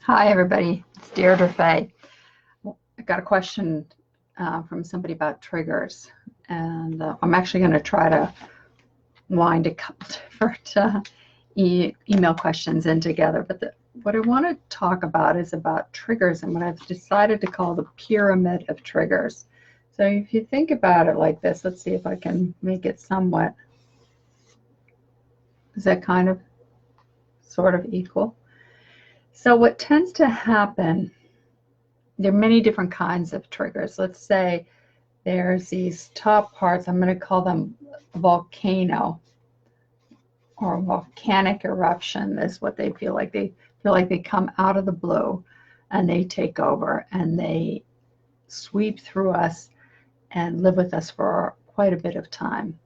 Hi, everybody. It's Deirdre Fay. I got a question from somebody about triggers, and I'm actually going to try to wind a couple different email questions in together. But what I want to talk about is about triggers and what I've decided to call the pyramid of triggers. So if you think about it like this, let's see if I can make it somewhat. Is that kind of sort of equal? So what tends to happen, there are many different kinds of triggers. Let's say there's these top parts, I'm going to call them volcano or volcanic eruption is what they feel like. They feel like they come out of the blue and they take over and they sweep through us and live with us for quite a bit of time.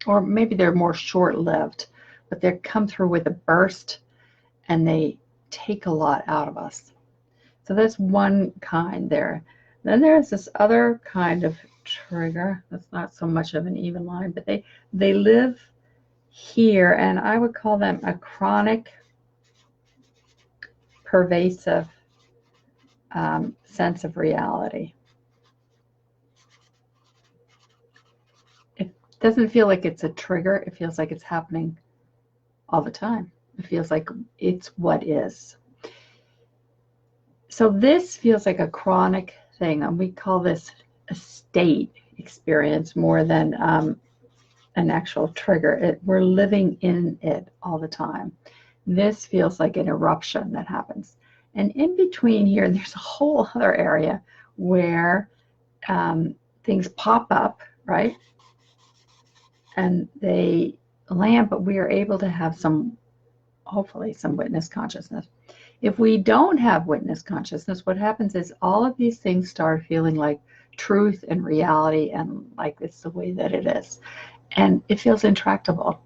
Or maybe they're more short-lived, but they come through with a burst and they take a lot out of us. So that's one kind there. Then there's this other kind of trigger. That's not so much of an even line, but they live here, and I would call them a chronic, pervasive sense of reality. It doesn't feel like it's a trigger. It feels like it's happening all the time. It feels like it's what is. So this feels like a chronic thing, and we call this a state experience more than an actual trigger. We're living in it all the time. This feels like an eruption that happens. And in between here, there's a whole other area where things pop up, right? And they land, but we are able to have hopefully some witness consciousness. If we don't have witness consciousness, what happens is all of these things start feeling like truth and reality and like it's the way that it is. And it feels intractable.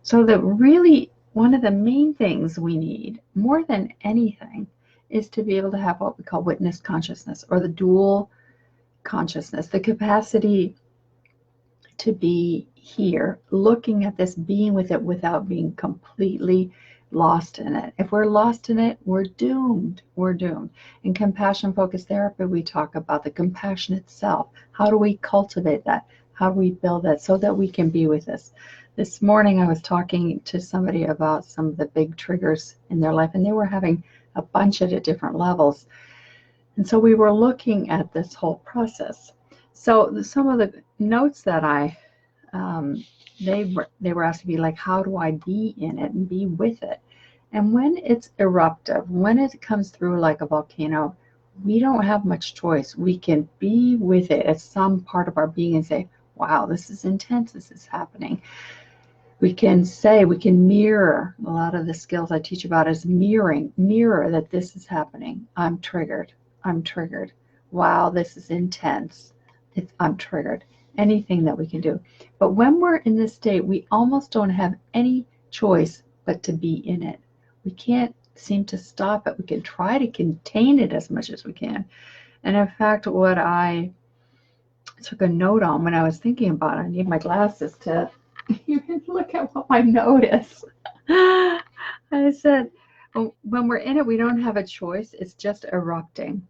So that really one of the main things we need more than anything is to be able to have what we call witness consciousness, or the dual consciousness, the capacity to be here, looking at this, being with it without being completely lost in it. If we're lost in it, we're doomed. We're doomed. In compassion focused therapy, we talk about the compassion itself. How do we cultivate that? How do we build that so that we can be with this? This morning I was talking to somebody about some of the big triggers in their life, and they were having a bunch at different levels. And so we were looking at this whole process. So some of the notes that they were asked to be like, how do I be in it and be with it? And when it's eruptive, when it comes through like a volcano, we don't have much choice. We can be with it as some part of our being and say, wow, this is intense, this is happening. We can mirror. A lot of the skills I teach about is mirror that this is happening. I'm triggered. Wow, this is intense. I'm triggered. Anything that we can do. But when we're in this state, we almost don't have any choice but to be in it. We can't seem to stop it. We can try to contain it as much as we can. And in fact, what I took a note on when I was thinking about it, I need my glasses to even look at what my note is. I said, when we're in it, we don't have a choice. It's just erupting.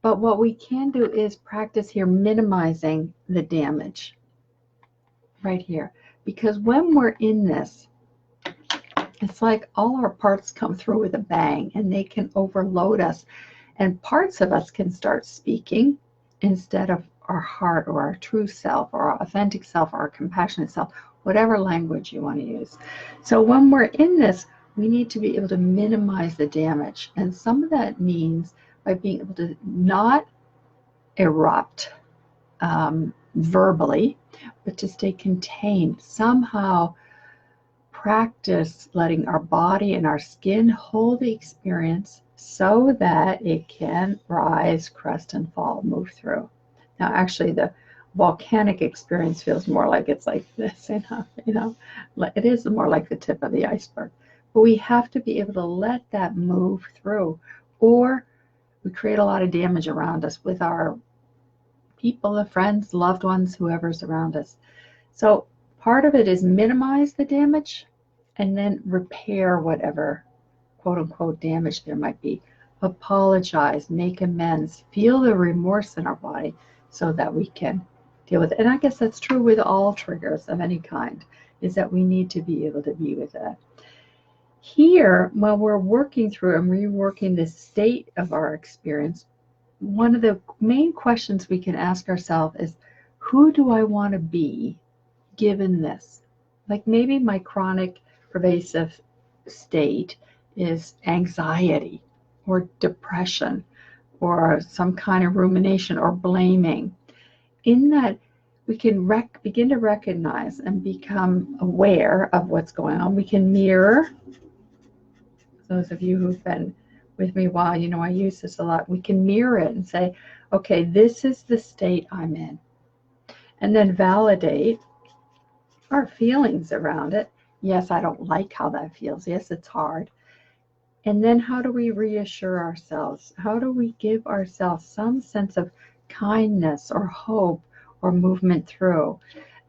But what we can do is practice here minimizing the damage right here. Because when we're in this, it's like all our parts come through with a bang and they can overload us. And parts of us can start speaking instead of our heart or our true self or our authentic self or our compassionate self, whatever language you want to use. So when we're in this, we need to be able to minimize the damage. And some of that means by being able to not erupt verbally, but to stay contained. Somehow practice letting our body and our skin hold the experience so that it can rise, crest, and fall, move through. Now, actually, the volcanic experience feels more like it's like this, it is more like the tip of the iceberg. But we have to be able to let that move through, or we create a lot of damage around us with our people, the friends, loved ones, whoever's around us. So part of it is minimize the damage and then repair whatever quote unquote damage there might be. Apologize, make amends, feel the remorse in our body so that we can deal with it. And I guess that's true with all triggers of any kind, is that we need to be able to be with it. Here, while we're working through and reworking the state of our experience, one of the main questions we can ask ourselves is, who do I want to be given this? Like maybe my chronic pervasive state is anxiety or depression or some kind of rumination or blaming. In that, we can begin to recognize and become aware of what's going on. We can mirror. Those of you who've been with me a while, you know I use this a lot. We can mirror it and say, okay, this is the state I'm in. And then validate our feelings around it. Yes, I don't like how that feels. Yes, it's hard. And then how do we reassure ourselves? How do we give ourselves some sense of kindness or hope or movement through?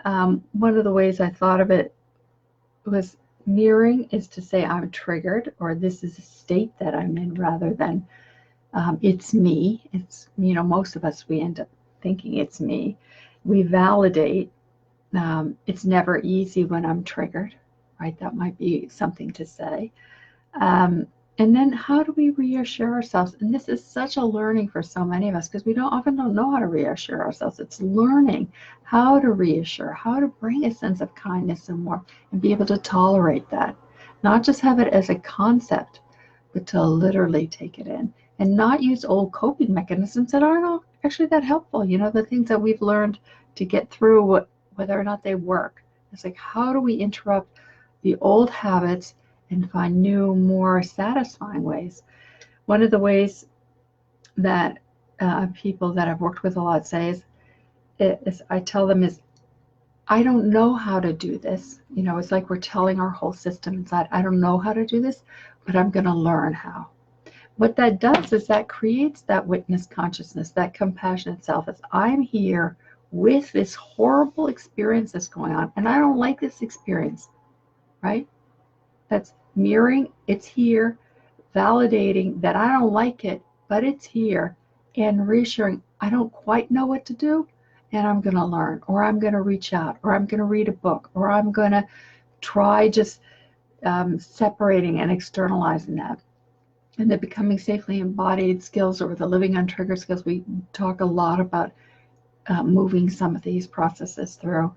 One of the ways I thought of it was mirroring is to say I'm triggered, or this is a state that I'm in, rather than it's me. It's, you know, most of us, we end up thinking it's me. We validate. It's never easy when I'm triggered, right? That might be something to say. And then how do we reassure ourselves? And this is such a learning for so many of us, because we often don't know how to reassure ourselves. It's learning how to reassure, how to bring a sense of kindness and warmth and be able to tolerate that. Not just have it as a concept, but to literally take it in and not use old coping mechanisms that aren't actually that helpful. You know, the things that we've learned to get through, whether or not they work. It's like, how do we interrupt the old habits and find new, more satisfying ways? One of the ways that people that I've worked with a lot say is I tell them is, I don't know how to do this. You know, it's like we're telling our whole system inside, I don't know how to do this, but I'm going to learn how. What that does is that creates that witness consciousness, that compassionate self. As I'm here with this horrible experience that's going on, and I don't like this experience, right? That's mirroring, it's here, validating that I don't like it, but it's here, and reassuring I don't quite know what to do, and I'm going to learn, or I'm going to reach out, or I'm going to read a book, or I'm going to try just separating and externalizing that. And the becoming safely embodied skills, or the living untriggered skills, we talk a lot about moving some of these processes through.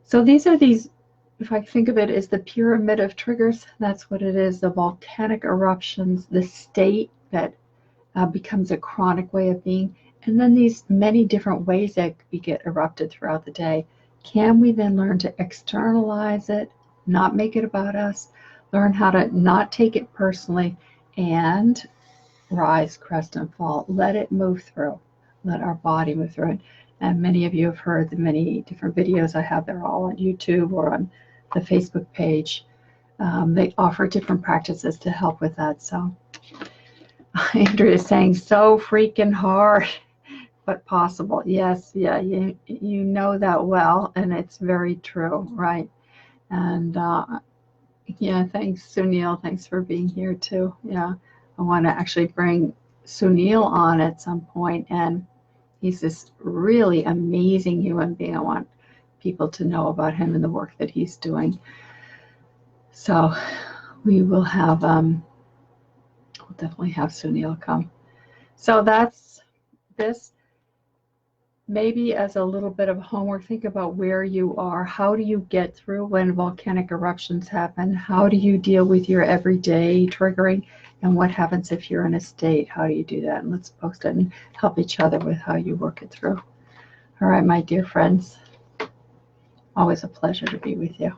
So these are these, if I think of it as the pyramid of triggers, that's what it is, the volcanic eruptions, the state that becomes a chronic way of being, and then these many different ways that we get erupted throughout the day. Can we then learn to externalize it, not make it about us, learn how to not take it personally, and rise, crest, and fall. Let it move through. Let our body move through it. And many of you have heard the many different videos I have. They're all on YouTube or on the Facebook page. They offer different practices to help with that. So Andrea is saying, so freaking hard, but possible. Yes, yeah, you know that well, and it's very true, right? And yeah, thanks, Sunil. Thanks for being here too. Yeah, I want to actually bring Sunil on at some point, and he's this really amazing human being. I want people to know about him and the work that he's doing. So we will have, we'll definitely have Sunil come. So that's this. Maybe as a little bit of homework, think about where you are. How do you get through when volcanic eruptions happen? How do you deal with your everyday triggering? And what happens if you're in a state? How do you do that? And let's post it and help each other with how you work it through. All right, my dear friends, always a pleasure to be with you.